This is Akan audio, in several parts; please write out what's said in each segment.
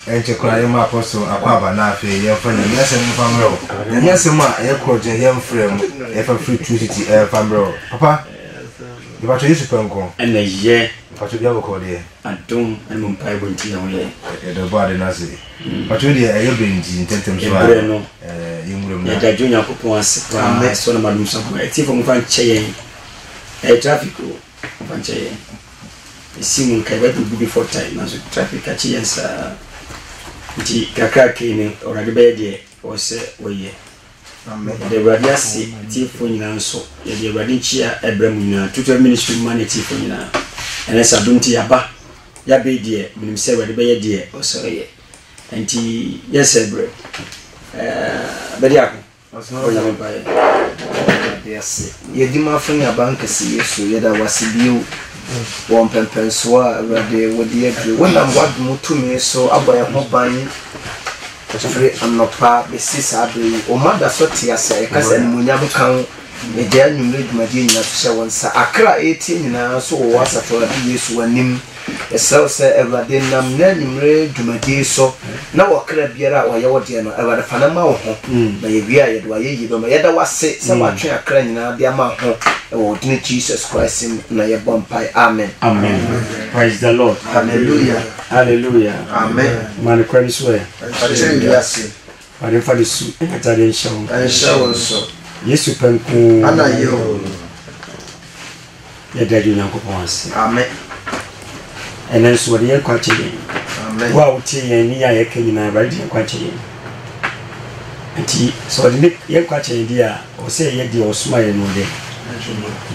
enche kwa yema apostle akwaba na afi yemfa na nyase mfamro nyase ma yekoje yemfrem efa free tuesday famro papa ibacho yesu penko ene ye pacho bia bokode adom ene mpai bonti ya hoye do body na se pacho dia benji intentem so yemurem na ya dajunya kopon ase kwa so na madum so kwa etifo mfa nche traffic mfa nche simu kai ba du before time na so traffic achi yensa nti kakra kini orade bede o se oye amen de radiasi tifo nyina nso ye de radi chia ebrem nyina tutu ministry man tifo nyina ene sadunti yaba ya bede minim se rade be ye de o se oye nti yes ebre bede ako oya me bae yes ye di ma fanya bank si yesu ye da wasibio won pempenso a rade wodi adru wona mwad mutumi so abaya hoban free anopa besisa abe o mada so tia se kasa munyam kan e dia nyumre dwumadi nyina to hye wonsa akra 18 nyina so wo wasato ade yesu wanim esel se evade nam na nyumre dwumadi so na wakra biara wa ye wode no evade fanama wo ho na ye bia ye do ayeyi do ma ye da wase se watwe akra nyina de ama ho oh, Jesus Christ na ye bompai. Amen. Amen. Praise the Lord. Hallelujah. Hallelujah. Amen. Man Christ way. Yes. But if I do so, I shall so. Yesu penku. Ana yo. Ye dadu Nyankopon ase. Amen. And then so the kwache yen. Amen. Wa uti yen ni ya ye kenyina ba di kwache yen. Enti so the ye kwache yen dia o se ye di osuma ye no de.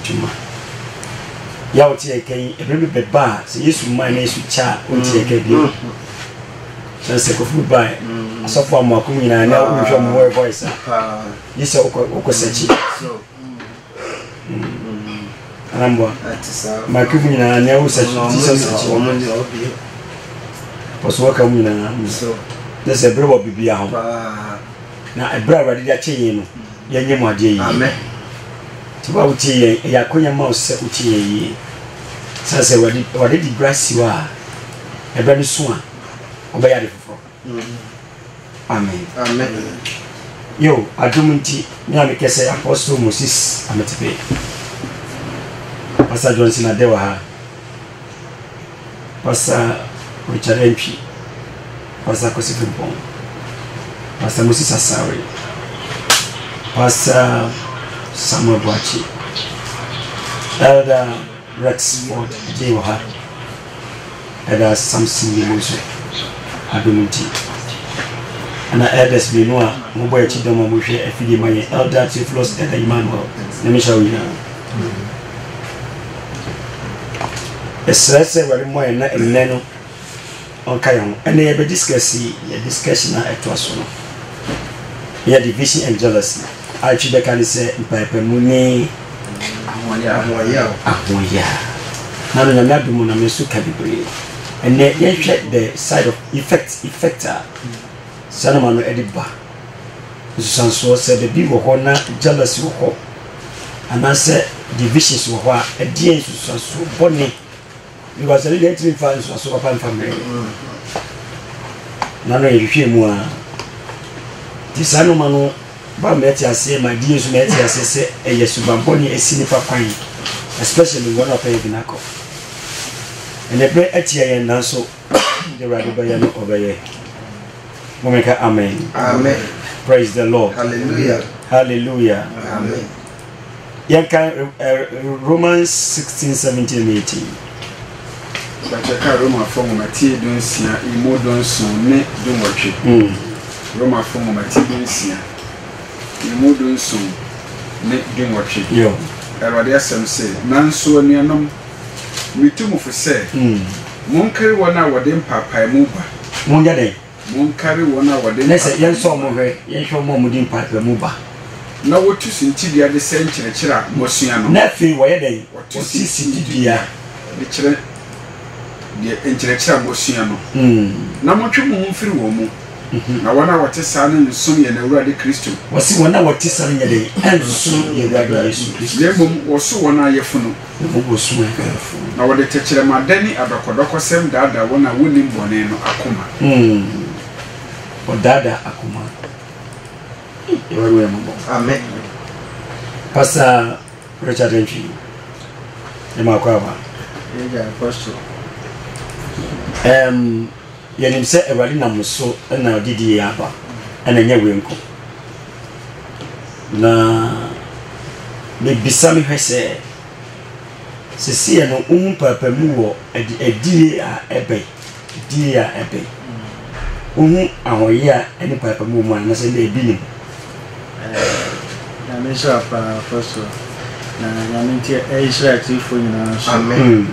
Juma ya oti eken ebrebe beba se yesu man na yesu cha oti eken bi se ko fu bai asofo amako nyina na wo mo voice yesu okosechi alambo makivu nyina na wo sechi sechi o mo ndi obi poso waka nyina so dese ebrebe bibia ho na ebrebe radi ya chenye no yenye mo ade yi amen tiba uti ya konya ma ose uti yi sase wadi di brasi wa ebe ni so a oba ya de fofo amen amen yo adumunti ni amekese apostle Moses ametepe Pastor Johnson adewa ha Pastor Richard MP Pastor Kosifipon Pastor Moses Asari Pastor Samuel Boachi Elder Rex Ford Jewaha Elder Samson Limuso Adumunti Ana elders Benoa Muboya Chidoma Mushe Efidi Maye Elder Theophilus Elder Emmanuel Nemisha Wina Esrese wari moye na eneno onkayon ene ye be discussion na etwaso no ye division and jealousy achi be kan se mpaipa mu ni ahoya na no nyame adumu na mesu ka bibre ene ye hwe the side of effector sanoma no ediba sanso se de bi wo na jealousy wo ho anase divisions wo ho a edie sanso boni because the electric fans was so open family nano yehwe mu a ti sanoma no ba meti ase ma die so meti ase se eyesu bamboni esini pakwan especially one of the binako and the bread etia yen nanso the radio ba yen obeye momeka amen amen praise the Lord hallelujah hallelujah amen yanka Romans 16:17-18 Bachaka Roma from Matthew Dunsia, Imodon Son, Ne Dumotri. Roma from Matthew Dunsia, Imodon Son, Ne Dumotri. Yo, Eradia Sam say, Nanso Nianum, Mitum for say, Monkari one hour then Papa Muba. Mundade, Monkari 1 hour then. let's say, Yan saw Move, Yan show Momudin Papa Muba. Now what to see Tidia the century, Mosiano. Nephew, where they What to see see Tidia. The children. The intellectual Mosiano. Namotri Mumfri Womo. Na wana watesa na nsum ye na Awurade Kristo. Wasi wana watesa na yade nsum ye Awurade Yesu Kristo. Lembom woso wana yefunu. Woso na wode tekere madani adokodokosem daada wona woni mbone no akoma. odada akoma ewe mo amen Pastor Richard Entry ema kwa ba apostle yenim se ewali na muso na odidi ya aba ana nya wenko na me bisami hwese sisi no papa mu wo edi a ebe ahoye a eni papa mu mu na se na ebi ni na me sha pa first na nti Israel tifo nyina so amen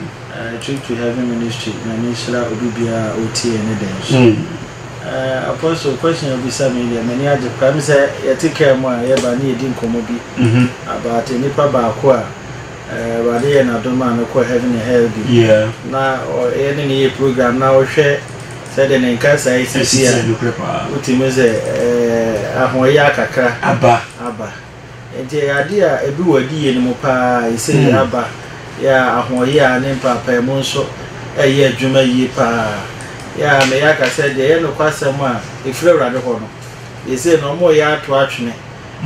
trip to heaven ministry na me sha obibia oti ene den apostle question of bisami there many aje kwam say yetike mu a ye ba na edi nkomo bi about nipa ba ko a wade na doma no ko heaven and hell bi na ene ni program na wo hwe said the nka sai sisi a utime ze ahoye akakra aba enti ade a ebi wadi ye no pa ise aba ya ahoye a ne papa mu nso eye adwuma yi pa ya me ya ka said ye no kwasem a efre wrade ho no ise no mo ya ato atwene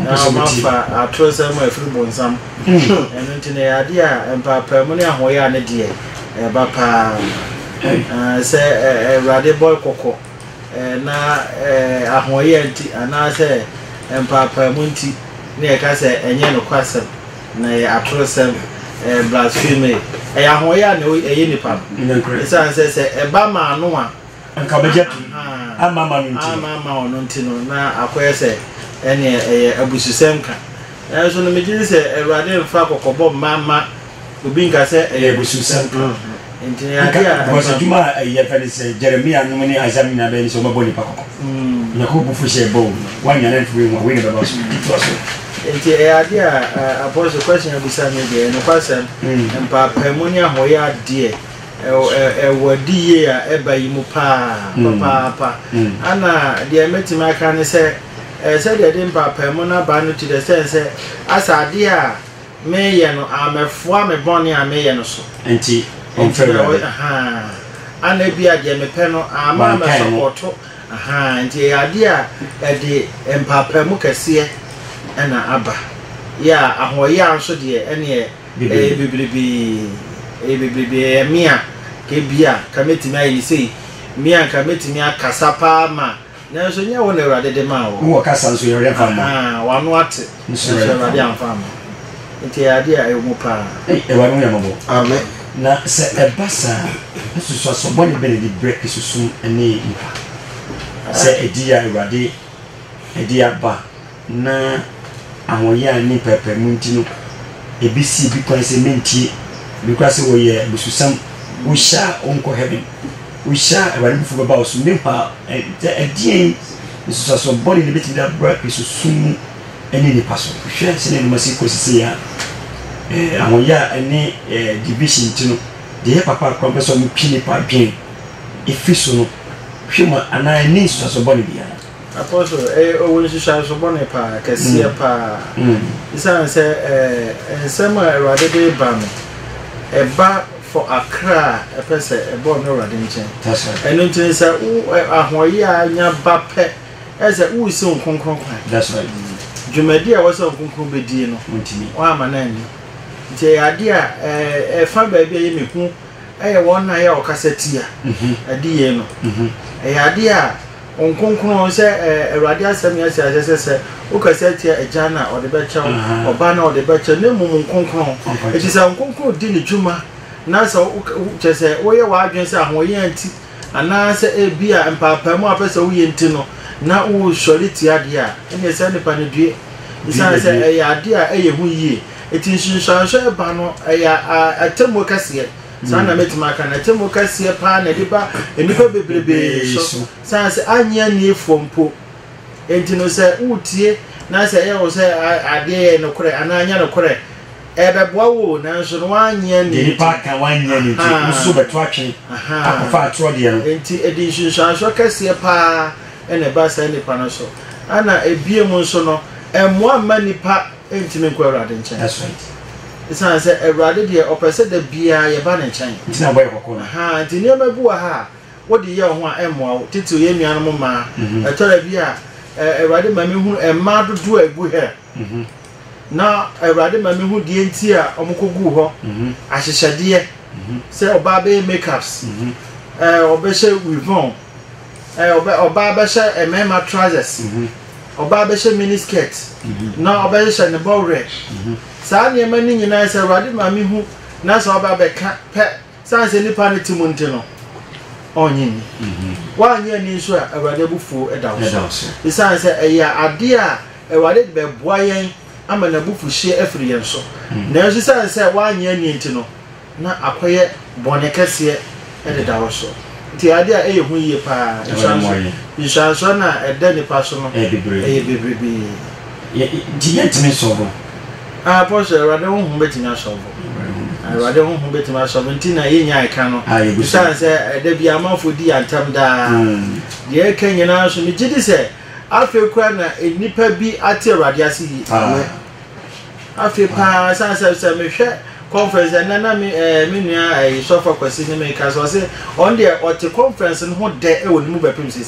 na mafa atro sem efre bonsam eno ntine ade a papa mu ne ahoye a ne de ba pa se rade boy koko na ahoye nti ana se empapa munti ne ka se enye no kwasem na atrosem blasphemy ahoye na eye nipa isa se eba ma no a anka bejetu ama ono nti no na akoye se ene abususem ka so no megiri se rade mfa kokobo mama obi nka se abususem Intinia because Juma say Jeremiah no many Azamina Ben so maboni pakoko. Yakubu fushe bo one yan for win about Intia apostle question of Bisami there no question and papa monia hoya dear wadi ya eba yimu papa ana the metima can say said they didn't papa mona banu to the sense as a dear me yano amefua me boni a me yano so enti ana bia de me pe no ama me support nti ade a de empapa mu kase na aba ya ahoye anso de ene biblibi mia ke bia kametimi ayi sei mia kametimi akasa pa ma na so nya wona urade de ma wo kasa nso yere fama wano ate nso urade amfama nti ade a emu pa wanu ya mabo amen na se ebasa susu asoboni bene di break susu ene ipa se edia urade edia ba na ahoye ani pepe muntino ebisi bi kwan se mentie because we ye bususam we sha onko heaven we sha urade bufu baba osu mepa edien susu asoboni ne beti da break susu ene ni paso hwe se ne masi kosisi ya ahoya ene division tino de papa kwampeso mu pini pa dwen efiso no hwema ana ni so boni bia apostle o woni so boni pa kase pa isa se ensema erade de ba no eba for Accra pese ebo no erade nchen eno ntin se ahoya anya ba pe ese wo si nkonkron kwa that's right dwumadi a wo se nkonkron bedi no ntimi wa amanani nti ade a fa ba bia ye meku won na ya okasatia ade ye no ade a onkonkron se erade asem ya se okasatia ejana o de becha oba na o de becha na mum onkonkron eti sa onkonkron di ne dwuma na sa chese wo ye wa adwen se ahoye anti ana se ebia empapa mu apesa wo ye nti no na wo shoriti ade a ene se ne pa ne due isa se ade a hu yie eti nshinshansha ba no ya atemo kase sana metima kana atemo kase pa na diba enipa bebrebe so sana se anya ni efompo enti no se utie na se ye wo se ade no kore ananya no kore ebeboa wo na nso no anya ni dipa ka wanya ni nso beto atwe afa atro de no enti edi nshinshansha kase pa ene ba sa nipa no so ana ebie mu nso no emwa manipa entime kwa urade nchen that's right isa se urade de opese da bia ye ba ne nchen ntina boy kokona nti ne mabu ha what the year one emo titi ye nua no ma e tora bi a Ewurade ma me hu emma dodo agu he na Ewurade ma me hu die nti a omokogu ho ahyehyede se oba be makeups oba she weavon oba be she emma trousers oba be she mini skirt na oba she ne bowre sa ne ma ni nyina se Ewurade ma me hu na so oba be ka pe san se nipa ne timunti no onyin wanye ni so a Ewurade bufu edawo isan se eya ade a Ewurade be boa yen ama na bufu hye afiri yen so na so san se wanye ni nti no na akoye bone kase edawo so ti ade a eyehu yie pa isanso na ede ni pa so no bebrebe di yentimi so bo Apostle Ewurade hu betinya so bo Ewurade hu betima so nti na yenya eka no isan se ede bia amafo di antam da ye kanyina so ni gidi se afi kwa na enipa bi ate Ewurade ase yi afi pa san se me hwe conference na me nua sofa kwasi ne me ka so se on the ot conference no ho de e woni mu bepem se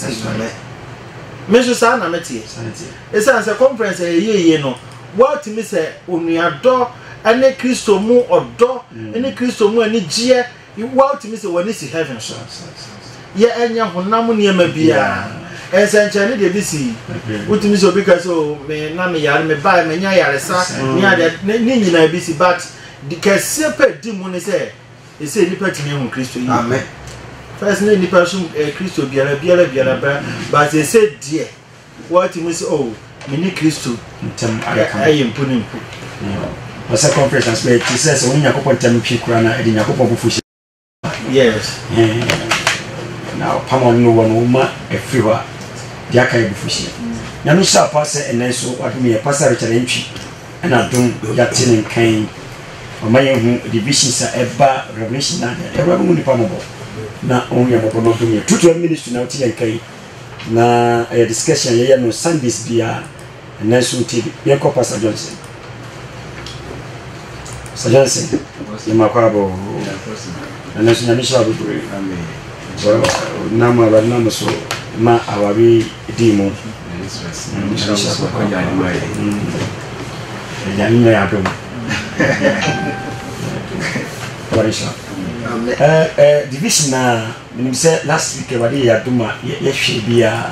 me so sa na meti isan se conference ye no what me se onuado ane Kristo mu odo ane Kristo mu ani gie what me se woni si heaven so ye enya honam niema bia ensenchane de bisi utimi so because me na me yare me ba me nya yare sa ni ade ni nyina bisi but the kesepe di mu ne se ese nipa timi hu Kristo yi amen first ni nipa so Kristo biara ba but ese die what me se me ni Kristo ntem ayempu wasa conference where it says when yakopon tempi kura na edi yakopon bufushi yes now pamon no one uma everywhere dia kai bufushi na no sha pass enen so wadumi e pastor Richard Entwi na dum ya tinin kan omaye hu divisions eba revelation na eba mu ni pamobo na on ya mobo no dum tutu ministry na uti kai na a discussion ya no Sundays bia enen so ti ye ko Pastor Johnson Sajansi imakwabo na nasi nyamisha bubure amen nama banama so ma awabi dimo nyamisha kwa jani mai jani ya dum warisha division na nimse last week wadi ya duma ye hwebia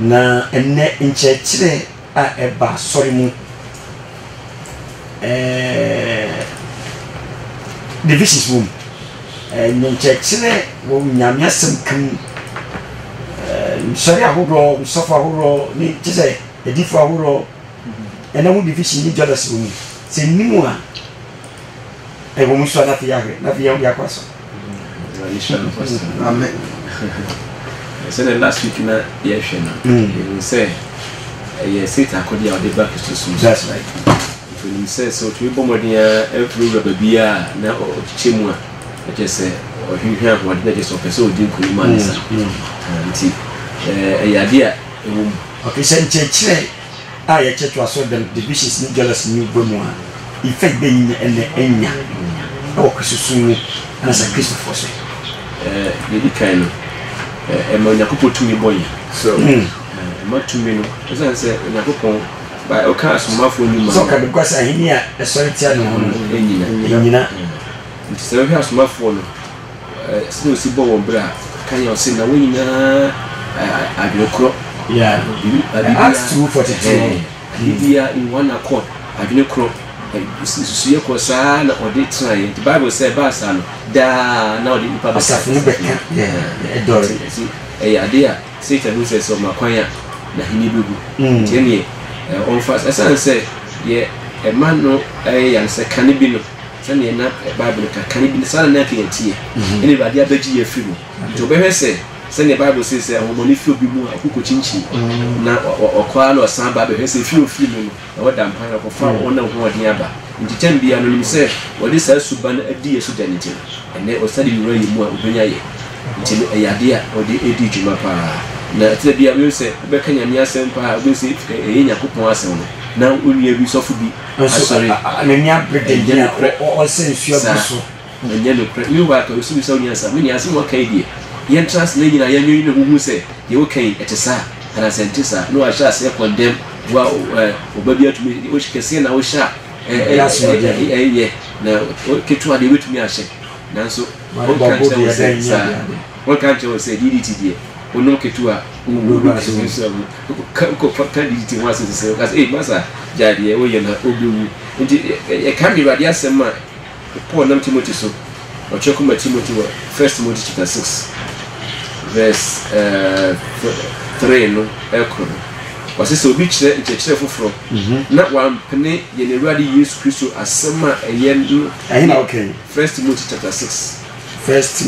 na enne nchechire a eba sorry mu divisions room nchechire wo nyamya semkan sorry ahuro sofa ahuro ni tise edifu ahuro ena wo division ni jealous room se nimu a wo muso na fiya ya kwaso amen so the last week na ye hwe na you say ye sit akodi a the back to so that's right when says so to bomodia every babia na ochemu a just say ohwehwe what na just office odin kunima nisa nti yadia okay senchechire a ye chetu aso the divisions ni jealous ni bomu a effect be nya enya o kususu na sa Christopher so the kind no nyakopotu mi boy so matumi no say nyakopon by occurs mafo ni ma so ka because ahinia esoretia no enyina nti se we asomafo no se osi bo won bra kan yo se na wonyina adwekro Acts 2:42 Lydia in one accord adwekro susuye ko sa na odi try the Bible say ba sa no da na odi nipa ba sa fu be edor ade Satan who says so makwanya na hini begu tieni on fast esan say ye e man no yan se kanibi no se ne na Bible ka kanibi sa na ka yetie ene ba dia baji ye firu to be hwese se ne Bible says say homoni fi obi mu akuko chinchi na okwa na osan ba be hwese fi ofi mu na wada mpan ko fa wona ho odi aba nti tambia no nim se wodi sa suban adi yesu danite ene o sadi yuro yi mu a obenya ye nti yade a odi edi juma pa na tire bia we se be kanya mi asem pa we se yakopon asem no na onua bi sofu bi sorry amenya brigade o sensu abuso enye no pre you wa ka we se onia sa me ni asem wa kai die yen trans na nyina yen nyi ne huhu se ye wo kan etesa ana sentisa no a sha se condemn wa obabi atumi wo shikese na wo sha na ketu ade wetumi ahye nanso wo kan che wo se DDT die ono ketu a ko DDT wa se kasi masa jade wo ye na obewu nti e kan bi rade asem a Paul nam Timothy so o cheko ma Timothy 1 Timothy chapter 6 verse 3 no ekro wase so bi kire nchekire foforo na wampene ye ne ruade Yesu Kristo asema eye no ahina okay 1 Timothy chapter 6 verse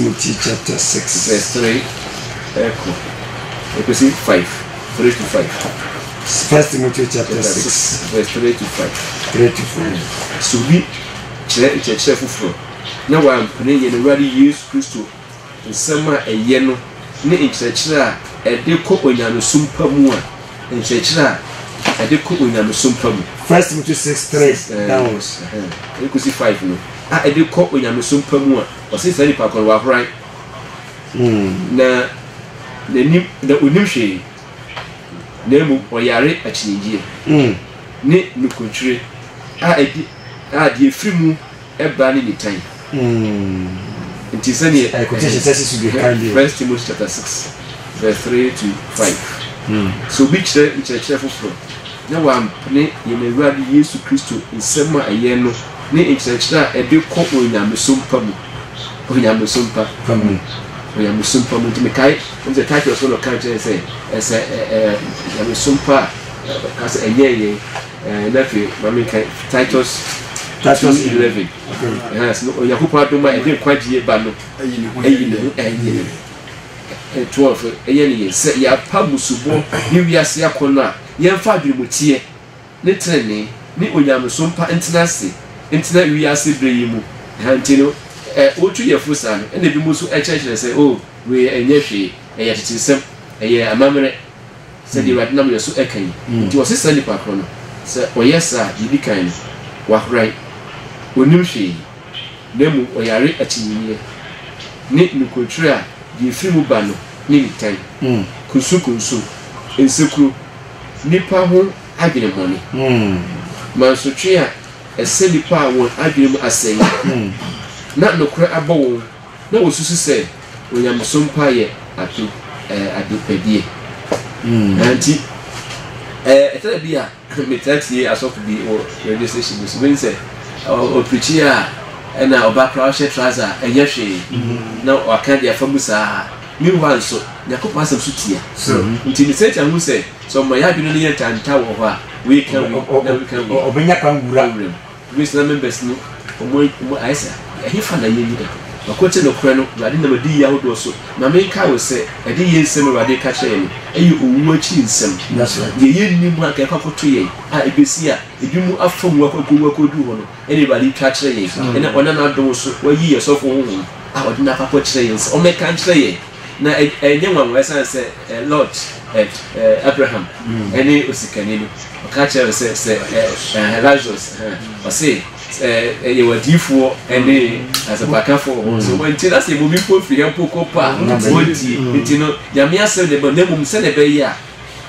3 ekro ekwesi 5 3 to 5 1 Timothy chapter 6 verse 3 to 5 so bi kire nchekire foforo na wampene ye ne ruade Yesu Kristo asema eye no ne nchekire a ede ko onyano sumpa mu a nchechira ade ko onyame sompa mu 1 Timothy 6:3 downwards ekusi 5 no ade ko onyame sompa mu a wose sani pa kon wa hran na ni da onim hwe na mu oyare achinjie ne nukontire ade efrimu eba ne nitan nti sani quotation says to be kindly 1 Timothy chapter 6 verse 3 to 5 so bi kire foforo na wampne ye na ruade Yesu Kristo nsema aye no ne nkyerɛkyerɛ a ede kɔ onyamesompa mu onyamesompa mu timikai nze title so no kan kyerɛ sɛ ɛsɛ onyamesompa kasa enye ye na fi mami kan Titus 11 yes no Yakob adoma ede kwagye ba no ayi ne 12 eyeni se ya pa musubo ni wiase akono a yemfa adwumutie ne trene ni onyamesompa ntenase ntena wiase breyi mu hantino otu yefusa no ene bi musu ekyekere se oh we enye hwe eye tetsem eye amamre se di radna mo yeso ekan nti wo sesa ni pakro no se oyesa yibi kan wa hrai onim hwe nemu oyare akyinyiye ni nukontire a di fimu ba no ni litan kunsu ensekuru nipa ho adwene moni mansotwe a ese nipa a won adwene mu asɛn na nokora abɔ na wosusu sɛ onyamesompa yɛ adepadie anti etara bi a metatie asɔfo bi o radio station so ben sɛ o preach a na oba crowd trouser enye hwe na waka dia fa musa mi wan so Yakob asem so tia nti ni se tia hu se so ma ya dwene ne yentanta wo ho a we can obenya kan wura we na members no mo aisa ehi fa na yeni da makoche no kure no rade na madi ya hodo so na me ka wo se ade ye nsem rade ka kye ni eyi owu achi nsem ye ye ni mu aka ka koto ye a ebesi a ebi mu afamu akodu ho no ene rade ka kye ye ene ona na do so wayi ye so fo ho a odi na ka ko kye ye o me ka kye ye na enye nwa esan se Lord Abraham ene osikani no ka kye se Lazarus o se ye wadifo ene asabakafo so wanti na se mobi po firi poko pa wonti ntino nyame asem de na mum se ne be ya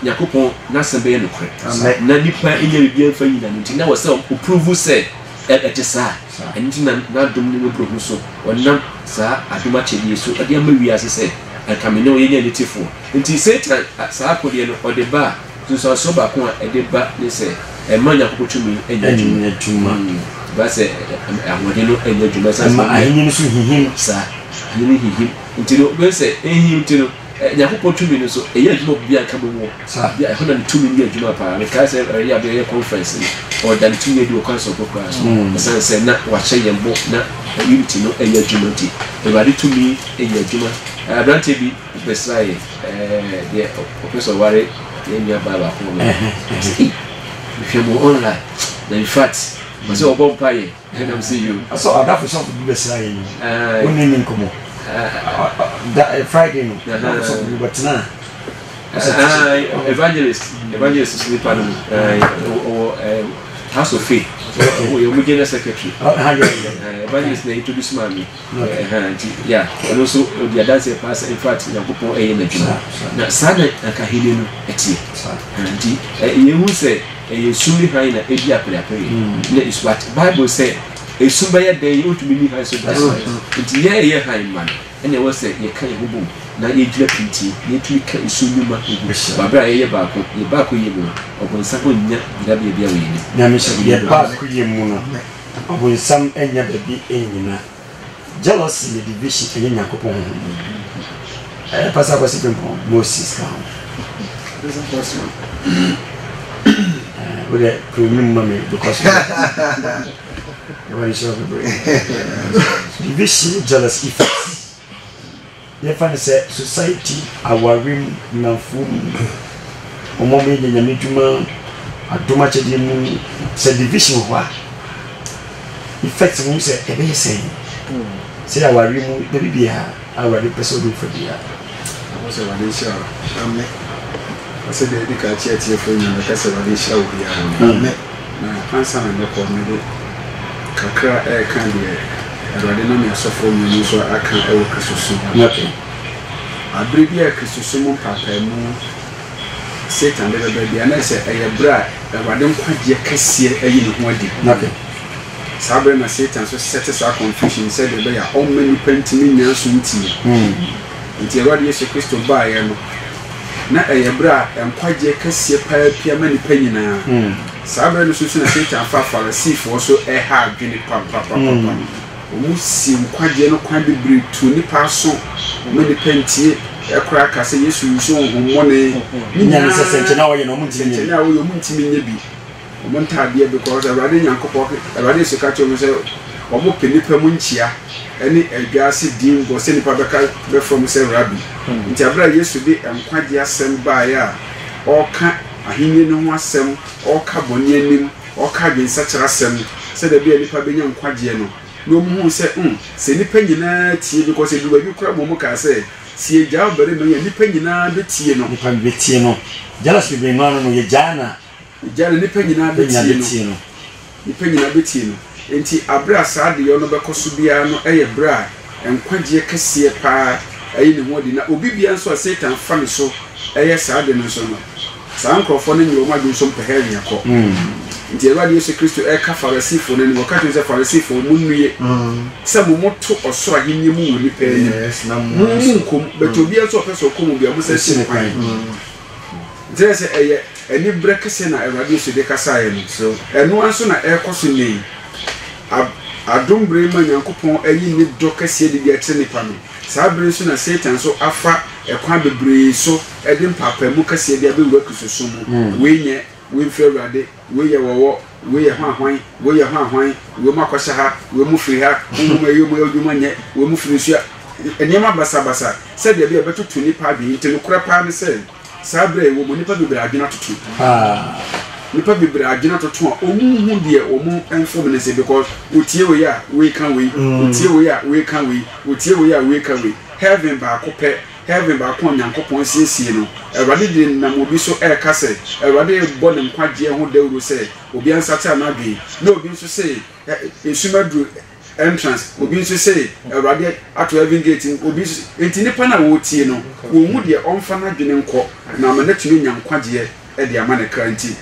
Yakopon na se be no kre na nipa enye bibia fa yina nti na wo se o prove se etesa enti na dom ni prove so wonam sa adoma chedi so ade amawi ase se akamene o yenye litifo nti Satan sa akode no ode ba so so ba ko ede ba ne se emanya kokotumi enye tuma base amode no enye djuma sa ma ahinni so hihim sa ahinni hihim ntino be se ehim ntino Yakob tumi no so eye djuma bia ka bo sa bia e hona tumi ni djuma pa me ka se ya be conference or dan tumi di o kanso kokra so se na wa che yembo na unity no enye djuma ti e ba di tumi enye djuma abrante bi besraye de professor ware ye nya baba ko no hwemo online na in fact mas o bom pai and see you so that for some be besraye ni woni ni nkomo Friday no so but na evangelist sleep on House of Faith we mu general secretary evangelist na introduce me yeah and also the dance pass in fact na popo na juma na sana ka hide no etie nti yehu se sumi han na edi apelapele na is what Bible say esumba ya dey otumi ni han so that's nti ye han man ene wo se ye kan bubu na ye jira pinti ye tumi ka esumi ma babra ye baako ye mu obonsa ko nya bira bia we ni na me se ye baako ye mu no obonsam enya babi enyina jealousy the division enya Nyankopɔn pastor ko se Moses ka with a premium mommy because when you show the brain. Division, jealous effects. You find society, our rim, Nafum, or mommy, the Yamituma, a too much of the said division of what effects when you say, a saying. Say our rim, the baby, our episode for the year. I was a show. I said the education here for you, like I said, I show you. Answer and record me. Kakra can be a radinum so for me, so I can ever Christosum. Okay. I bring here Christosum Papa, Satan, the baby, and I said, I bra, I don't quite yet see a unit. Okay. Sabrina Satan so set us our confusion, said that they are all many painting in soon tea. Until God is a crystal by na bra enkwaje kase pa pia mani panyina sabra no susu na Satan fa Pharisee for so ha adwene papa omu si enkwaje no kwan bebre tu ni pa so mani pantie ekra kase Yesu yuso hommone nya se senche na wo ye no mu ntimi nya wo yo mu ntimi nya bi omo ntade because awade Nyankopɔ awade se ka cho se omo penipa mu nchia ene adwase din go se nipa beka be from se rabbi nti abra Yesu de enkwaje asem baaya oka ahenni no ho asem oka boni anim oka gwensa kyera asem se da bia nipa benya nkwaje no no mu se nipa nyina tie because e duba bi kura mo ka se si eja obere no ye nipa nyina be tie no jealousy be no ye jana nipa nyina be tie no nipa nyina be tie no enti abra saade yo no bekoso bia no eye bra enkwaje kase pa ayi ne hodi na obi bia nso Satan fa ne so eye saade no so no saa nkrofo ne nyo ma dwonso mpehel nyako nti Awurade Yesu Kristo ka Pharisee fo ne wo ka tun se Pharisee fo mu nnuye se mo moto osoro ahenni mu woni pe ni mu nkom beto bia nso opeso kom bia mo se sin kwan se eye eni brekese na Awurade Yesu de kasa ye no so eno anso na ekoso nei adombre ma Nyankopɔn ayi ni dokase de bia kire nipa no sabre so na Satan so afa ekwa bebre so ede mpapa mu kase de abewura Kristo mu wenye wenfɛ Awurade weyɛ wɔwɔ weyɛ hwanhwan weyɛ hwanhwan we makɔhyɛ ha we mu firi ha mu ayi mu adwuma nyɛ we mu firi so enema basa sɛ de bia bɛtoto nipa bi nti no kora pa ne sɛ sabre wo mu nipa bebre adwena toto nipa bebre adwena toto a omu hu de omu enfom ne sɛ because otie we ya we kan we otie we ya we kan we otie we ya we kan we heaven ba akopɛ heaven ba ko Nyankopɔn siesie no Awurade de nam obi so eka se Awurade bɔ ne nkwaje ho dawuro se obi ansata na dwe na obi nso se esumadu entrance obi nso se Awurade ato heaven gate obi enti nipa na wo tie no wo mu de onfa na dwene nkɔ na ma na tumi nyankwaje e de ama ne kranti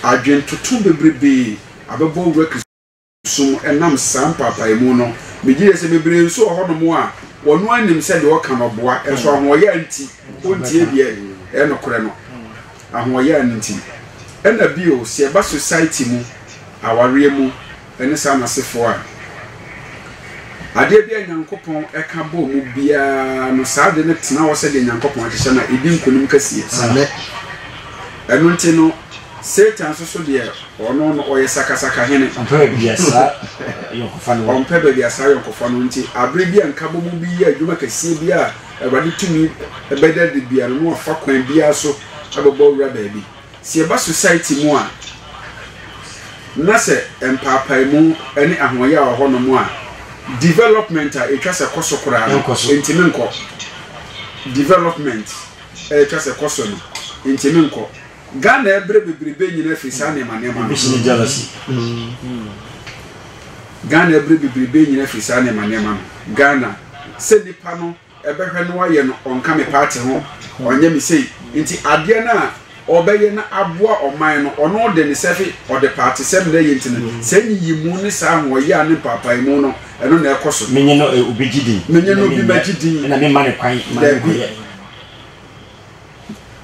adwen tutu bebrebe abɛbɔ wura Kristo enam sam papa emu no megire se bebre nso ho no mo a wonu anim se de oka no boa enso ahoye anti ontie bia e no kore no ahoye anti ena bio se ba society mu aware mu ene sa masefo a ade bia Nyankopɔn eka bo mu bia no sa de ne tena wo se de Nyankopɔn ahye na edi nkonim kasie amen eno nti no Satan so de ono no oye sakasaka hene ampa bia sa yokofa no ampa bia sa yokofa no nti abre bia nkabo mu bi ya adwuma kasie bia Awurade tumi ebeda de bia no afa kwan bia so abebo wura baabi se ba society mu a na se empapa mu ene ahoya a ho no mu a development a etwa se koso kora ntimi nko development etwa se koso no ntimi nko Ghana ebre bebrebe nyina fi sa ne manema vision jealousy Ghana ebre bebrebe nyina fi sa ne manema Ghana se nipa no ebehwe no waye no onka me party ho onye mi sei nti ade na obeye na aboa oman no ono de ne sefi o de party sem na ye ntine se nyi yimu ne sa ho ye ane papa imu no eno na ekoso menye no obigidi menye no bi magidi na me mane kwan mane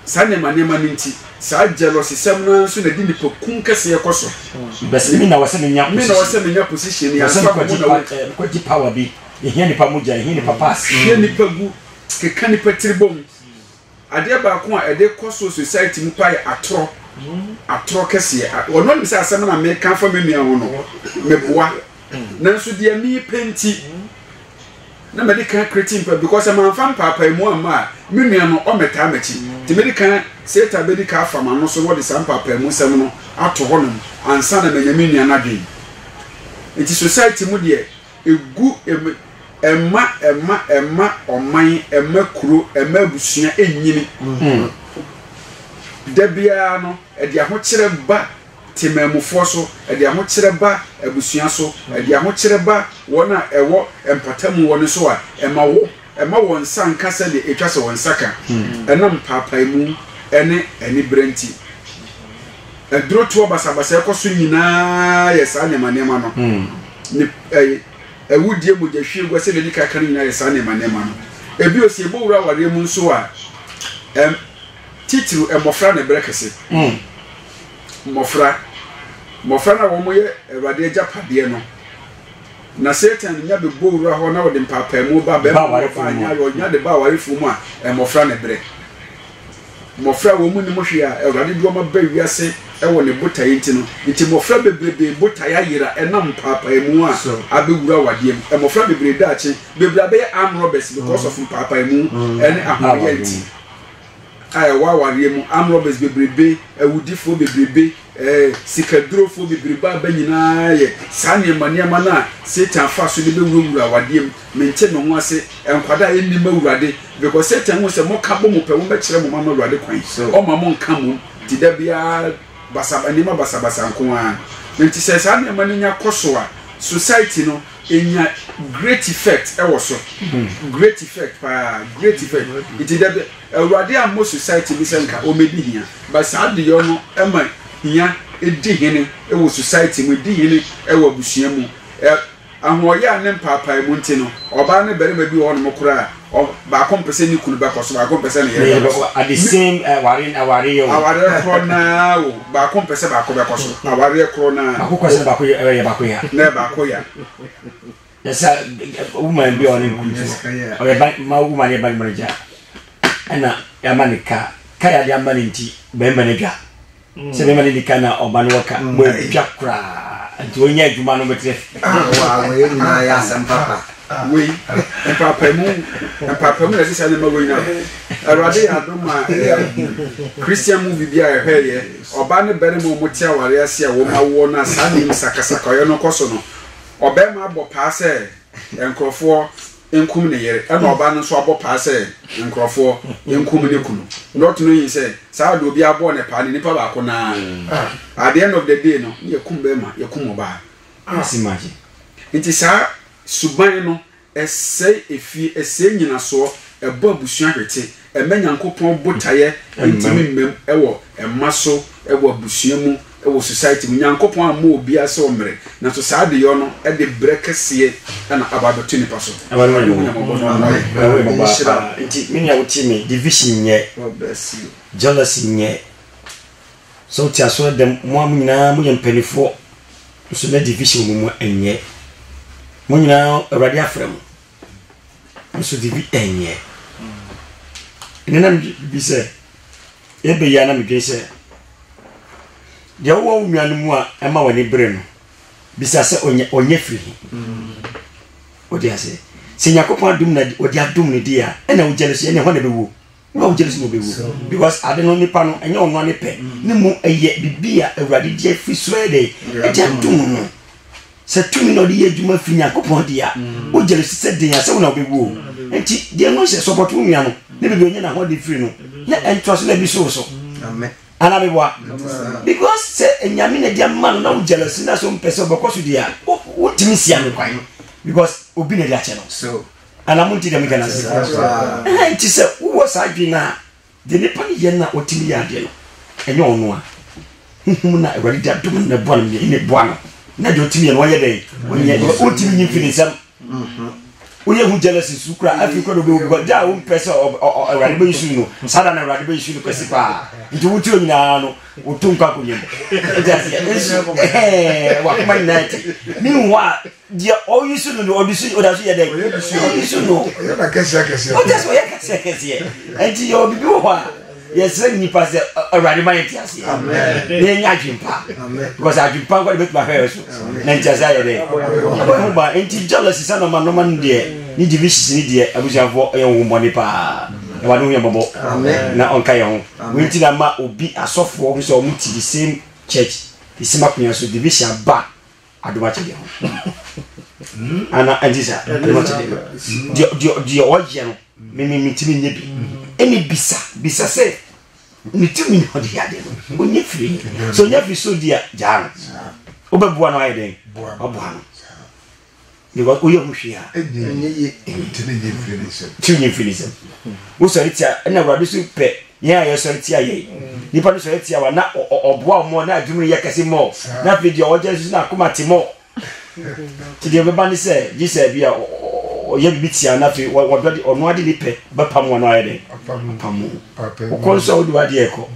sa ne manema nti sa jealousy sem na so na di nipa kun kese ekoso bes mi na wase menya position ya sa ko di power bi ye nipa muja ye nipa pass ye nipa gu ke kan nipa tribom ade ba ko a ede koso society mu pa atro kese ono ni sa asem na me kan fa me nua ho no me boa nanso de mi penti na me de kan creating because am fan papa mu ama me nua no o meta machi ti me de kan seta be de ka fa ma no so wo de sam papa mu sem no ato ho no ansa na me nya me nua na dwen enti society mu de egu emma oman emma kuro emma busua enyini dabia no e de ahokyere ba temamufo so e de ahokyere ba abusua so e de ahokyere ba wona ewo empatamu woni so a emma won sanka se de etwa se won saka enam papai mu ene brenti edro to basabasa ekoso nyina yesa nema no ni ewudie mojahwie gwa se de kaka nyina yesa nema no ebi osi ebowura ware mu nso a titru emofra ne brekese mofra na wo moye Ewurade agapade no na Satan nya be bowura ho na wo de papa mu ba be ma nya yo nya de ba ware fu mu a emofra ne bre mofra wo mu ni mo hwe a Ewurade do ma ba wiase ewo ne botaye ntino nti mofra bebrebe botaye yira enam papa mu a abewura wade mu emofra bebrebe daache bebrebe arm robbers because of papa mu ene ahoye nti ay wa ware mu arm robbers bebrebe ewudifo bebrebe sikadrofo bebrebe abanyina ye sane maniama na Satan fa so de bewura wade mu menche no ho ase enkwada enni mawurade because Satan wo se mo ka bo mo pe wo be kire mo mama wurade kwan o ma mo nka mo ti da bia basabasa nko a nti se sa ne maninya koso a society no enya great effect ewo so great effect it da Ewurade am society bi senka o medi hia but sa de yo no ema hia edi hene ewo society mu edi hene ewo abusua mu ahoye ane papa mu nti no oba ne bere ma bi wo no mokora ba kompese ni kunu ba koso ba kompese ne yere at the same aware yo aware kro na wo ba kompese ba ko be koso aware kro na akokose ba ko ye ba ko ya na ba ko ya yesa woman bi on nkuju o ye ba ma woman ye ba manager ana ya manika kaya dia maninti be manager se be manika na oba no waka mo twa kra anti onya adwuma no betre wa we na ya sam papa we papa mu na sisa ne mago ina Ewurade ya doma Christian movie bi a ehwe oba ne bere mo moti aware ase a wo ma wo na sanim sakasaka yo no koso no oba ma abo paase enkrofo enkum ne yere e na oba no so abo paase enkrofo enkum ne kunu not no yin say sa do bi abo ne pa ne nipa ba ko na at the end of the day no ye kum be ma ye kum oba asimaji nti sa suban no ese efi ese nyina so ebo abusua hwete emenyankopon botaye ntimi mem ewo emaso ewo abusua mu ewo society mu nyankopon ama obi ase omre na so saa de yo no e de brekese na ababeto ni paso nti minya wotimi division nye jealousy nye so ti aso dem mo amnyina mo yempanifo so na division mu enye mo nyina Ewurade afrem so divi enye nena bi se ebe ya na me se de wo nnuanu mu a ema wani bre no bisa se onye free odi ase se yakopon adum na odi adum ne dia ena wo jealousy ene ho na bewu wo jealousy no bewu because ade no nipa no enye onno ne pe ne mu eye bibia Ewurade die free so de e adum no se tumi no de adwuma free yakopon dia wo jealousy se de ya se wo na bewu enti de no se support nnuanu ne be onye na ho de free no na entroso na bi so amen Anamiwa. Because say enyame na dia man na jealousy na so mpese obokoso dia. O timi sia me kwan. Because obi na dia che no. So anamunti dem gana se. Nti se wo sadwi na de nipa ni ye na otimi ya de no. Enye ono a. Na ewari dia dum na boa ne boa no. Na de otimi ye no ye den. Otimi nyi finisam. Oye hu jealousy sukra afrika do be go da wo mpese ewari be yisu no. Sada na ewari be yisu no kwesi pa. Nti wuti onyina no otunka konyem. Wa kuma night. Ni wa dia o yisu no obisu odasu ye den. Obisu no. Na kesi. O just we kesi. Enti yo bibi ho a yes ni pass ewari man tiase. Amen. Ni nya dwimpa. Amen. Because adwimpa go be ma hwe so. Na ntiasa ye den. Ba enti jealousy sana ma no man de ni division ni de abusiafo ye wo money pa. E wa no ye bobo. Na onka ye ho. We ti na ma obi asofo bi so omuti the same church. The same apunya so division ba adoma che de ho. Ana anjisa adoma che de. Di o je no. Me timi nye bi. Eni bisa se ni timi no de ade no. Onye free. So nya free so dia jan. Obebua no ayeden. Obua no. Because we are here. Tini finism. Who said it? And I will do pay. Yeah, you said it. You probably said it. I not or more now. Do me yakasi more. Not video or just not come at more. To the everybody say, you said, we are young bits here. Nothing what bloody or no did pay, but Pam one idea. Pam. Console do I echo.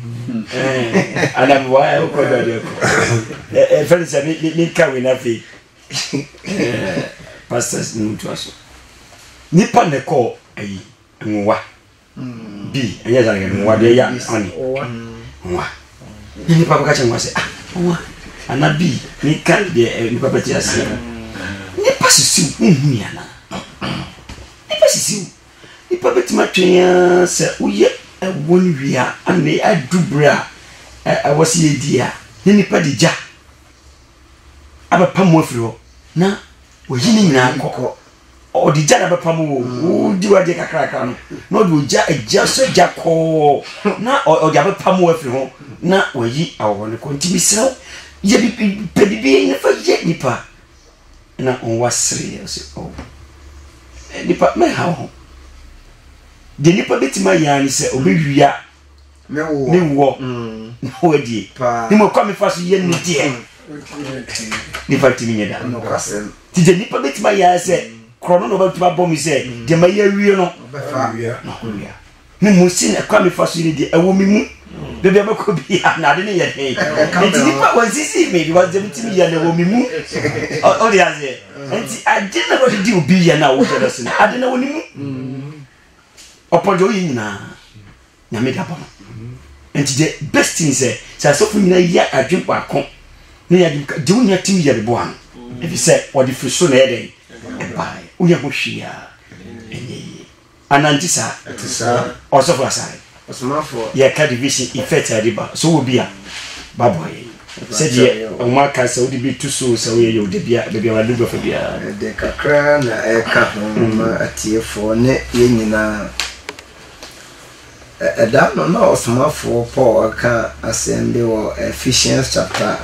And I'm why I call that. A friend said, need carry nothing. Pastors nutuaso nipa ne ko ayi nwa bi enye za nwa de ya ani nwa nipa baka che nwa se nwa ana bi ni kan de nipa beti ase nipa sisi unhu ya na nipa sisi nipa beti matwen se uye won wia ane adubra awasi edia nipa dija aba pam afiro na oyi ni nyina akọ odi jana be pam wo di wade kakraka no na odi oja eja so jako na odi abe pam wo afiri ho na oyi awo ne kontimi sraw ye bi pebibi ne fa ye nipa na on wasre so o nipa me ha ho de nipa betima ya ni se obewia me wo na wadi ni mo kwa me fa so ye ni de nipa timi nyeda no kwasem ti de nipa betima ya se krono no betima bom se de ma ya wie no na wia ni musin e kwa me fa so ni de ewo mi mu de be ko bi na de ne ye de ti nipa won sisi me bi was de timi ya na ewo mi mu o de aze enti ade na go di obi ya na wo de so na ade na woni mu opojo yi na nyame da bom enti the best thing say so fu nyina ya adwempa akon ne ya de wonya timi ya de bo an if say what the fish so na eden e bai wonya ho hwia enye anantisa etisa also for aside osmafo ya ka division effect adiba so wo bia baboy said ye o ma ka so di bi to so so ye yo de bia wa dubo fa bia de kakra na e ka ho ma atiefo ne ye nyina no na osmafo Paul aka assemble wo Ephesians chapter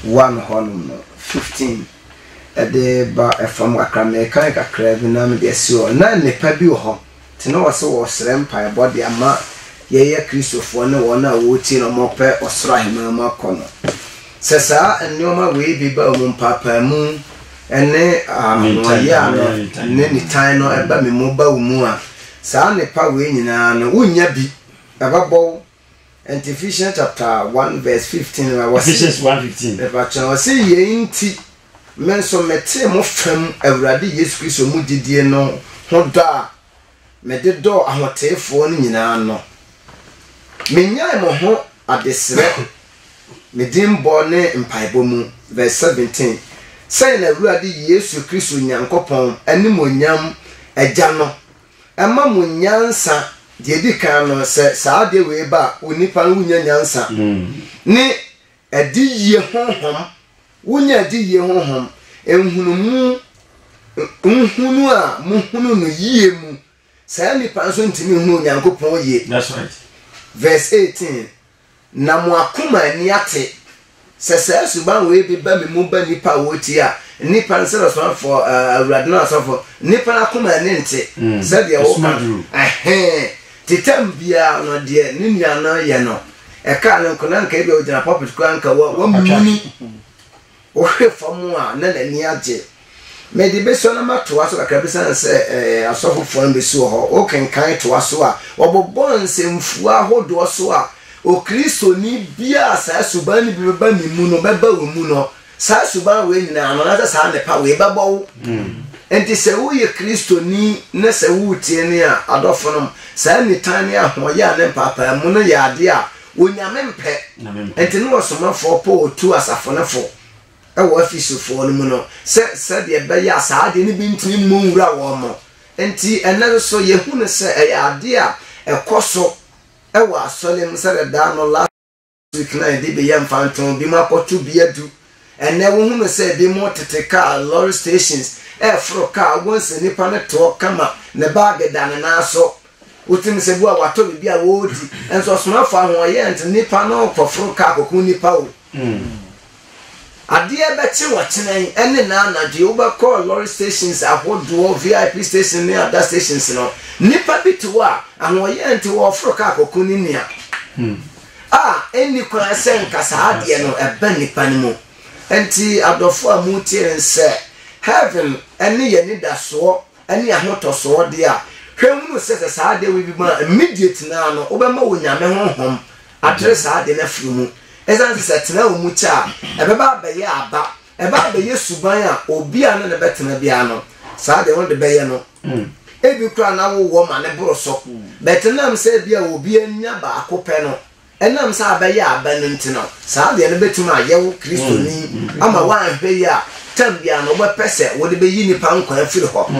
1 honum no 15 ede ba efam akra me kan kakra bi na me de asio na nepa bi ho te no wose wo srempa e body ama ye kristofo ne wona wo ti no mope osro ahema ma kono sesa enioma we bi ba mu papa mu ene ya no ne ni tan no e ba me mu ba mu a sa nepa we nyina no wonya bi ababo and Ephesians chapter 1 verse 15 Ephesians 1:15 but I say ye nti men so mete mo fam awurade Yesu Kristo mu didie no hoda me de do ahotefo no nyina no menya mo ho adesre me dimbo ne mpaibo mu verse 17 say na awurade Yesu Kristo nyankopon animonyam agya no ema mo nyansa de di kan no se saa de we ba onipa wunya nyansa ne adi ye honhom wunya adi ye honhom enhunu a muhunu no yie mu saa nipa so ntimi hu nyankopon ye that's right verse 18 na mo akoma ani ate sɛ suban we bi ba me mu ba nipa wo ti a nipa nse so for awurade na so for nipa akoma ani nte sɛ de wo kan titam bia no de ne nua no ye no e ka no nkona nka bi o gyina puppet ko anka wo muni o hwe fam a na ni agye me de be so na mato aso kakra bi san sɛ asofo fo no be so ho o kenkan to aso a obobɔ nsɛmfu ahodo so a o Kristo ni bia sa suban ni bi ba mi mu no beba wo mu no sa suban we nyina no na sa ne pa we beba wo enti sɛ wo ye Kristo ni na sɛ wo tie ne a adɔfo no sa ni tane a ho ya ne papa mu no ya ade a onyame mpɛ enti no wasomafo po otu asafo ne fo e wo afisofo no mu no sɛ de be ya sa ade ni bi ntimi mu wura wo mo enti ena so ye hu ne sɛ e ya ade a ekoso ewa asole msere da no last week na de be yam fanton bi makoto bi adu ene wo hu no se bi mo teteka lorry stations fro car wonse nipa ne to kama ne bag da ne na so utim se bu a wato bi a wodi enso soma fa ho ye ent nipa no fofro car kokun nipa o ade e be chi wo chenen ene na anadwe wo ba call lorry stations ahodo VIP station ne other stations no nipa bitu a ahoye enti wo fro ka kokuni nia eni kwa senka saade no eba nipa ni mu enti adofo amuti ense heaven eni ye ni daso eni ahotoso de a hwemu no se saade we bi ma immediate na no obema wonyame honhom adre saade na firu ezan se tena wo mu cha ebeba abaye aba eba abaye suban a obi a no ne betena bia no saade won de beye no ebi kura na wo ma ne boro so betenam se bia obi anya ba akopɛ no enam sa abaye aba no ntino saade no betuma ayewo Kristo ni ama wan hwe ya tambia no bo pese wo de beyi nipa nkwa afiri ho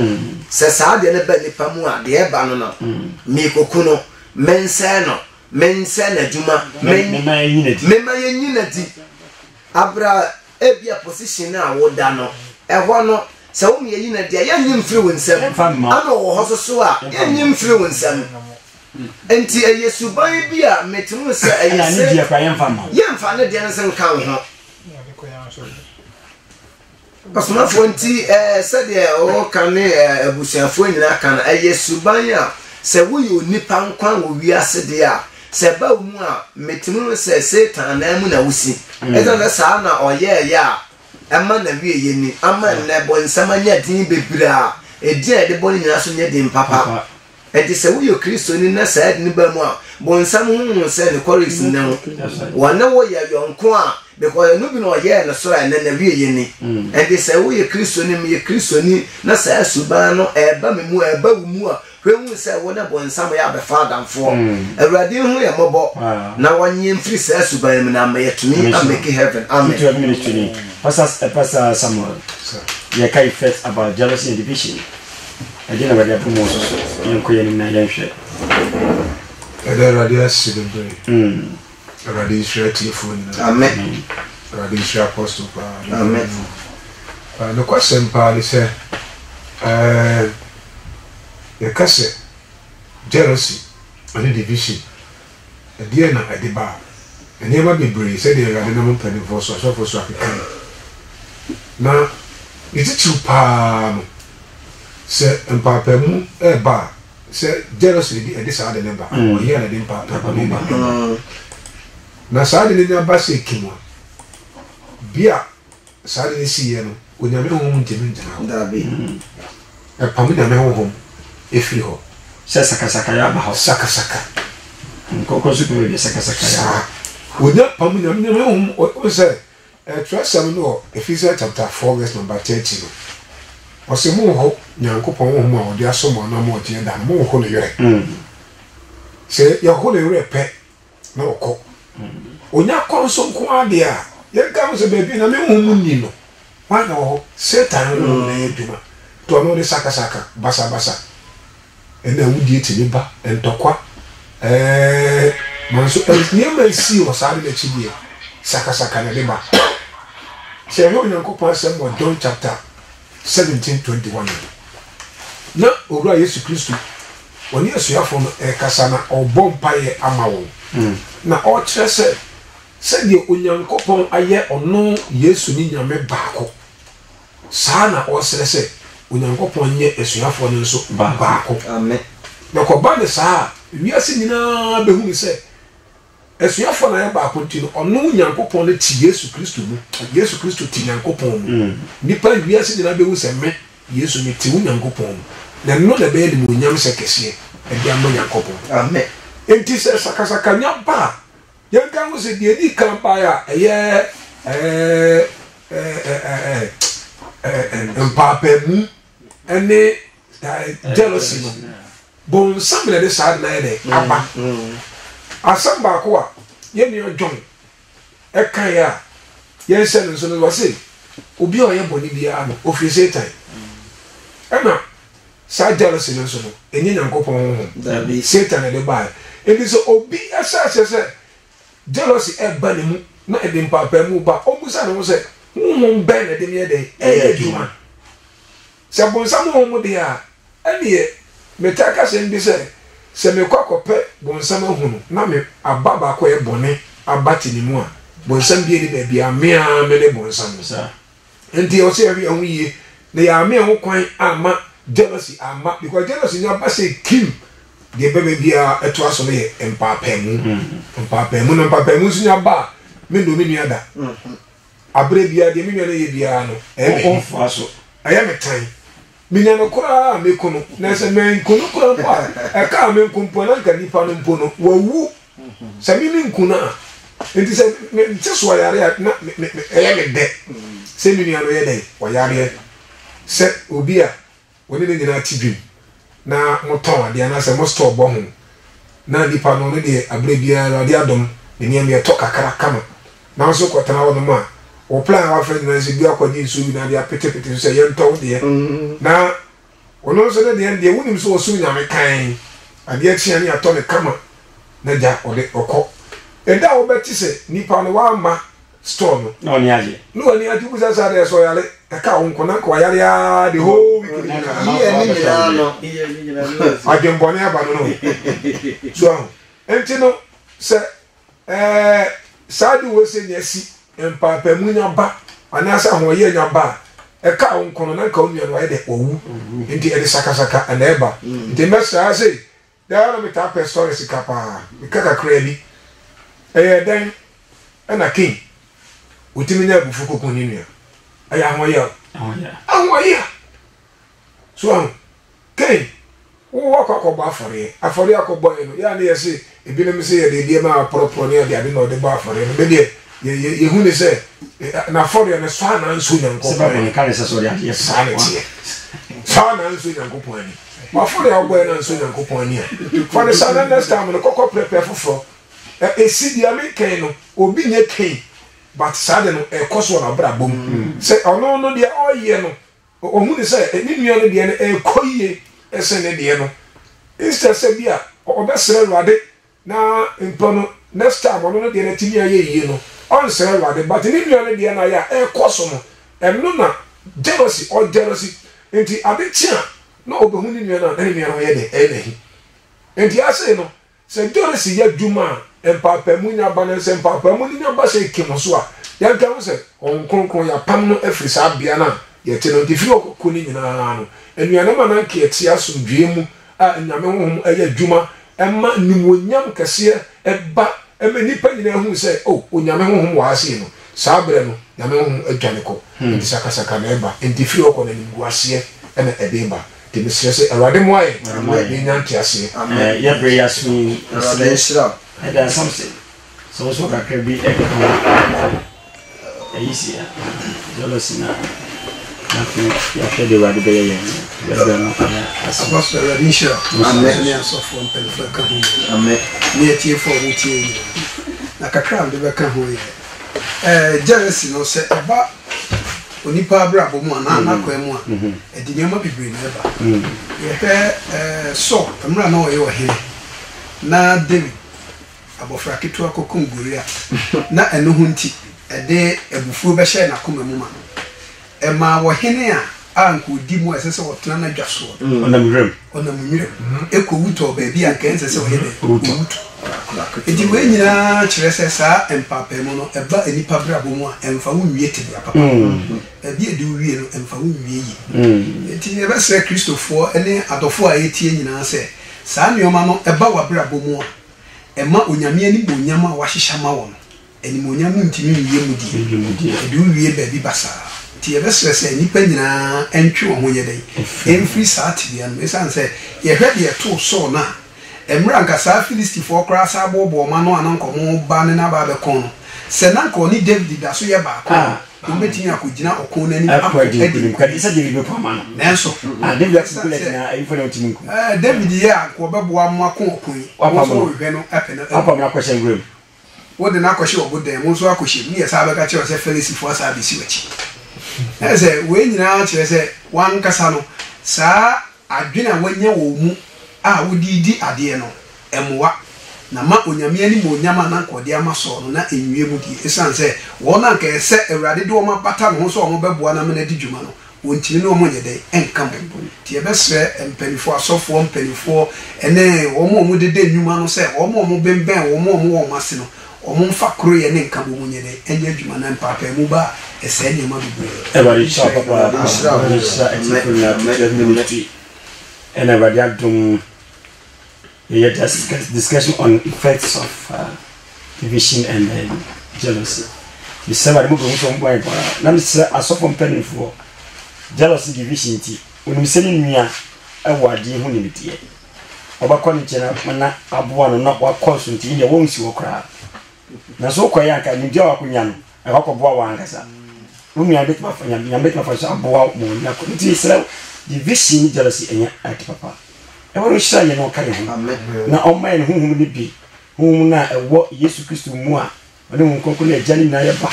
se saade no ba nipa mu a de eba no no mi kokuno mense no mense na juma mema yenyina di abra ebia position na wo da no eho no se wo me yina di ya nyim firi wonsam ama wo ho so a ya nyim firi wonsam enti ayesuban bi a metimu se ayese ni dia kwa yemfa ne dia nsen kan ho asuma fonti se de o kan abusuafo nyina kan ayesuban a se wo yo nipa nkwan wo wiase de a se ba mu a metimu se Satan na mu na wusi eza na sa na oye ya ama na wie yeni ama na bonsamanya din bebira edia de boni nyina so nye din papa enti se wo yo Kristo ni na sa ni ba mu a bonsam hu se ne chorus na wana wo ya yonko a because no bi no ye na so na wie yeni enti se wo yo Kristo ni me Kristo ni na sa suban no eba me mu eba wo mu a hwemu se wo na bonsam ya be fadamfo awurade hu ye mobo na wonye mfiri sa suban mu na me yetumi ameke heaven amen to ministry Pastor Samuel ya kai first about jealousy and division adina ba da promo so yanko yenim na yanhwe radio celebrate radio share telephone amen radio share apostle pa amen no question pa de say the case jealousy and division dia na adiba enema bebre say the radio na mpani for so africa na itichu pa no se mpapa mu eba se jealousy di edi sa de neba o ye na de mpapa na sa de ni aba se kimo bia sa de si ye no onyame ho ntimi ntina dabi pamu na me ho efiri ho se sakasaka ya ba ho sakasaka nkoko su ko be sakasaka ya onya pamu na me ho o se trust am no Ephesians chapter 4 verse number 30 no o se mu ho nyankopon ho ma o de asomo na mo tie da mo ho no yere se ya ho no yere pe na okọ onya konso nko ade a ye ga se baby na me ho mu ni no wa na ho Satan no na eduma to no de sakasaka basa ena wudi etini ba entokwa manso ni ma si o sa de chibie sakasaka na de ba se ho nyankopon asem mo John chapter 17:21 na owura Yesu Kristo oni asuafo no kasa na obɔ mpaye ama wo na ɔkyerɛ sɛ de onyankopɔn ayɛ ɔno Yesu ni nyame baako saa na ɔsrɛ sɛ onyankopɔn nyɛ asuafo no nso baako amen na kɔba ne saa wiase nyinaa behu sɛ asuafo na yɛ baako ti no ɔno nyankopɔn no ti Yesu Kristo mu Yesu Kristo ti nyankopɔn mu nipa wiase nyinaa behu sɛ me Yesu ni ti nyankopɔn mu na no na bɛyɛ de mo nyam sɛ kɛseɛ ɛde ama nyankopɔn amen enti sɛ sakasaka nya ba yɛnka ho sɛ deɛ di kan ba a ɛyɛ mpapamu ɛne jealousy no bonsam na de saa na yɛ dɛ aba asɛm baako a yɛnua John ɛka yɛ a yɛnhyɛ no nso no wɔse obi a ɔyɛ bɔne biara no ofiri Satan ɛna saa jealousy no nso no ɛnyɛ nyankopɔn honhom Satan na de baa ɛnti sɛ obi ɛhyɛ sɛ jealousy ɛba ne mu na ɛde mpapamu ba ɔmusa ne ho sɛ honhom bɛn na de ne yɛ dɛ ɛyɛ adwuma sɛ bonsam honhom de a ɛneɛ meta ka sɛ ndi sɛ mekɔ akɔpɛ bonsam ahu no na me aba baako yɛ bɔne aba te ne mu a bonsam bie ne baabi a mea me ne bonsam no nti ɔsɛ yɛhwɛ ho yie na yɛamea ho kwan ama jealousy ama because jealousy no aba sɛ kim deɛ bɛbɛ biara ɛtoa so no yɛ mpaapamu na mpaapamu nso nya ba a mendo me nua da aberɛ biara deɛ me nua no yɛ biara no ɔmfa so ɛyɛ me tan minya no koraa meko no na sɛ menko no koraa mpo a ɛkaa menko mpo na nka nipa no mpo no wawu sɛ mimi nku no a nti sɛ nte so ɔyare a na ɛyɛ me dɛ sɛ me nua no yɛ dɛ ɔyareɛ sɛ obi a wɔne ne nyinaa te dwem na motɔn adeɛ anaasɛ mostɔ bɔ ho na nipa no no deɛ aberɛ biara ade adom ne nneɛma yɛtɔ kakra kama na nso kɔtena hɔ nom a o plan wa fɛ nyina sɛ bi akɔgye nsuo bi na de apetepete so sɛ yɛntɔw deɛ na ɔno nso ne deɛ wonim sɛ ɔsom nyame kan adeɛ kyea ne atɔ ne kama na gya ɔde ɔkɔ ɛda a wobɛte sɛ nipa no waama store no na ɔne agye na ɔne agye wobusa saa deɛ sɛ ɔyare ɛka wo nkɔ na nka wayare a the whole week adwembɔne aba no no so aho ɛnti no sɛ saa de wɔ sɛ ne asi mpapamu nya ba anaasɛ ahoɔyɛ nya ba a ɛka wo nkɔno na nka wo nua no wayɛ dɛ ɔwu nti ɛde sakasaka ɛna ɛba nti mɛsraa sɛ daa na metaa pɛ story sika paa meka kakraa bi ɛyɛ dɛn ɛna king wotumi nya abufu koko ne nua ɛyɛ ahoɔyɛ ahoɔyɛ so aho king wowɔ kɔ akɔbɔ afɔreɛ akɔbɔɛ no yɛa ne yɛ se ebinom sɛ yɛde deɛ ma aporɔporɔ ne yɛde ade na ɔde bɔ afɔreɛ no bɛdeɛ yehu ne sɛ na fɔreɛ no saa na nso nyankopɔn saa ne teɛ saa na nso nyankopɔn ani wafɔreɛ wobɔɛ na nso nyankopɔn ani a fa ne saa na next time no kɔkɔ prɛpɛ foforɔ ɛsi deɛ mekɛn no obi nyɛ kɛn but saa de no ɛkɔ so wɔ n'abrabɔ mu sɛ ɔno no deɛ ɔyɛ no ɔhu ne sɛ ne nua no deɛ no ɛkɔ yie ɛsɛ ne deɛ no instead sɛ bi a ɔbɛsrɛ Awurade na mpa no next time ɔno no deɛ no atumi ayɛ yie no ɔnsrɛ Awurade but ne nua no deɛ no ayɛ a ɛkɔ so no ɛno na jealousy nti ade kye a na ɔbɛhu ne nua no a na ne nua no yɛ dɛ ɛyɛ n'ahi nti asɛ no sɛ jealousy yɛ adwuma a mpaapamu nya ba no sɛ mpaapamu no nya ba sɛ kim so a yɛnka ho sɛ ɔnkronkron yɛapam no afiri saa bea no a yɛte no nti firi ɔkɔkɔ no nyinaa no anuanom a na nka yɛte asomdwee mu a nyame honhom ɛyɛ adwuma ɛma nimonyam kɛseɛ ɛba ɛma nipa nyinaa hu sɛ onyame honhom wɔ ase no saa berɛ no nyame honhom adwane kɔ nti sakasaka na ɛba nti firi ɔkɔ no animguaseɛ ɛna ɛde ba nti mesrɛ sɛ Awurade mo ayɛ yɛnya nteaseɛ yɛbrɛ yɛ aso Awurade nhyira ɛda sam sɛ sɛ wo so kakra bi ɛkɛka ɛyi si a jealousy na yɛhwɛ de Awurade bɛyɛ yɛn yɛbrɛ no asafo Awurade nhyira ne asɔfoɔ mpanyinfoɔ ka ho amen ne atiefoɔ a wotie nyinaa na kakra a mede bɛka ho yɛ jealousy no sɛ ɛba onipa abrabɔ mu a na anakwan mu a ɛde nneɛma bebree na ɛba yɛhwɛ Saul mmerɛ na ɔyɛ ɔhene na David abɔfra ketewa kɔkɔ Goria na ɛno ho nti ɛde abufuo bɛhyɛ n'akoma mu ma ɛma wɔhene a anko di mu ese se wotena na dwaso onam nwire eko wuto ba bi anka ese se wo yede wuto edi we nyina kire se sa empapa mu no eba enipa brabo mu a emfa wo nwie te bia papa ebi edi wie no emfa wo nwie yi eti ebe se Christopher ene adofo a yetie nyina se sa nioma no eba wa brabo mu a ema onyame ani bonyam a wahihya ma wo no eni monyam ntimi wie mu die edi wie ba bi basa ti ebe se nipa nyina entwe wo ho yede emfri sa te bia no esan se ye hwede ye to so na emra nkasa Filistifo kra sa bobo ma no anankomo ba ne na ba be kon se na nko ni David da so ye ba ko meti akogina okon nani akodi kadisa David be pama no nenso David akule na ifo na otiminku David ye akọ bebo am akon okon wo hwe no apena apa na kwahye ngwem wo de na kwahye obodan mo so akwahye ni ye sa ba ka che se Filistifo sa bi si wachi ese we nyina che se wan kasa no sa adwena wanya wo mu a wodidi ade no emwa na ma onyame ani mo nyama na nkode ama so no na enwie mu di esan se wona nka ese awurade de o ma bata no so o mo beboa na me na di dwuma no wontimi no mo nyede enka mo ti ebesre empanifo asofo mpanifo ene wo mo de de nnwuma no se wo mo bemben wo mo mase no o mo mfa kro ye ne nka mo nyede enya dwuma na mpapa mu ba ese ne ma dubu everybody shop papa and everybody adum discussion on effects of division and jealousy. The several moving from point. Now, Mr. Asofo penny for jealousy division tea. When we send me a word, you won't limit it. About channel, mana abuano not what constant in your won't see or cry. Now, so quiet can enjoy a kunyan, a rock of Wangasa. Whom I make my friend, you make my first aboa more. Now, couldn't you say division jealousy and at papa? I want to say you know carry na o man who will be who na what Jesus Christ mua I don't conclude a journey na ya ba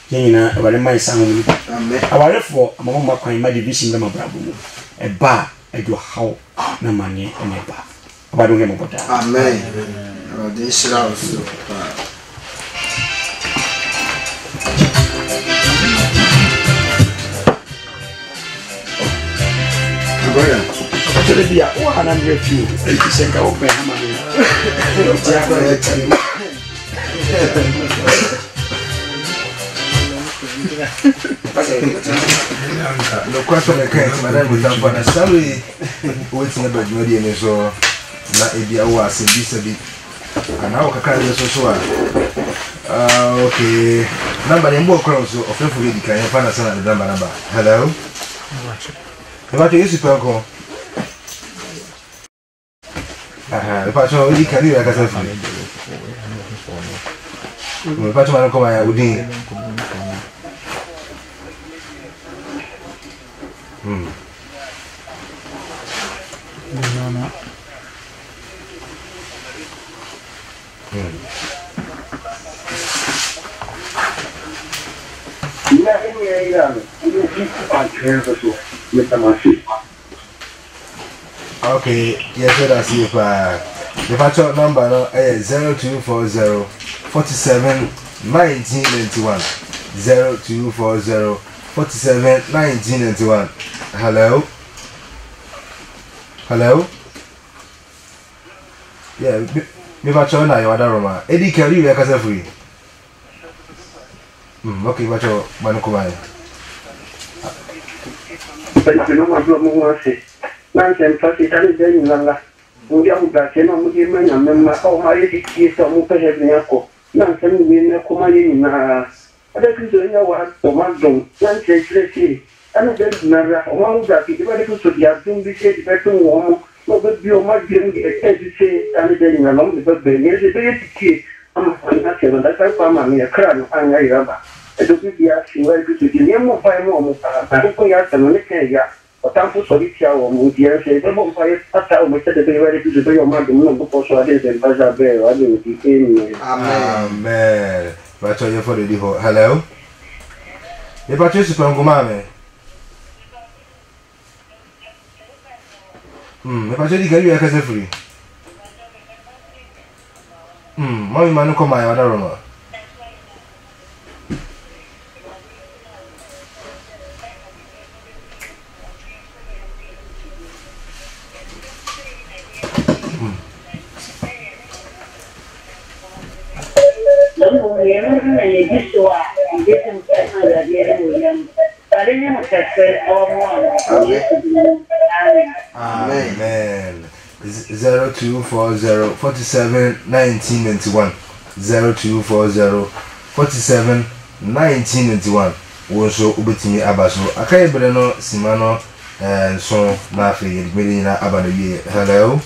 yina e wale man san mu amen aware for amama kwan ma division na mabrabo mu e ba e do how na mane e ne ba ba do ngemo bota amen de shira so Actually, be a 100 few. You say, "Go open, I'm no question again, Madam with that, but I sorry, waiting about you, and so not a dear was in this a bit. And now, I can't so. Okay, number and more crowds of every can find us on the number. Hello. What is it, Uncle? The patron really can do like a family. The patron come out with okay, yes, that's it. The patron number is 0240 47 1991. 0240 47 1991. Hello? Hello? Yeah, me patron na your other room. Eddie Kelly, you are free. Okay, patron, Manukumai. But you know what I'm going to say. Nansen fasi tani deni langa ndia mudakena mudima na mema au hali kisa mupehe nyako nansen mine kumali na ada kizo nya wa tomado nansen stresi ana deni nara o mauda ki ba de kuso dia dumbi se di betu womo no be bio ma gem di etese ana deni na no be be ne se be tiki ama na se na ka pa ma mi akra no anya iraba edo bi dia si wa kuso di ne mo fa mo pa ko ya tano ne ke ya Otampo solitia o mudia se debo mfaye ata o mete de bere tu de yo madu no bo so ade de baza be o ade ti eni amen bacho ye for the ho hello ye bacho si pango mame me bacho di gari ya kase free mami manu ko mai wada roma no me na ye diso a yesu na da ye mo yam ale ni mo kase o mo Amen. 0240 47 1991 0240 47 1991 wo ubetimi abaso akai bere no simano so na afi yedmedi na aba no wie. Hello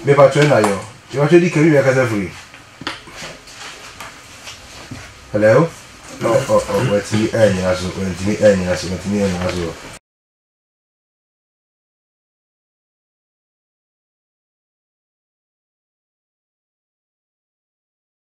me patwe na yo you actually can you make free. Hello oh what's me any aso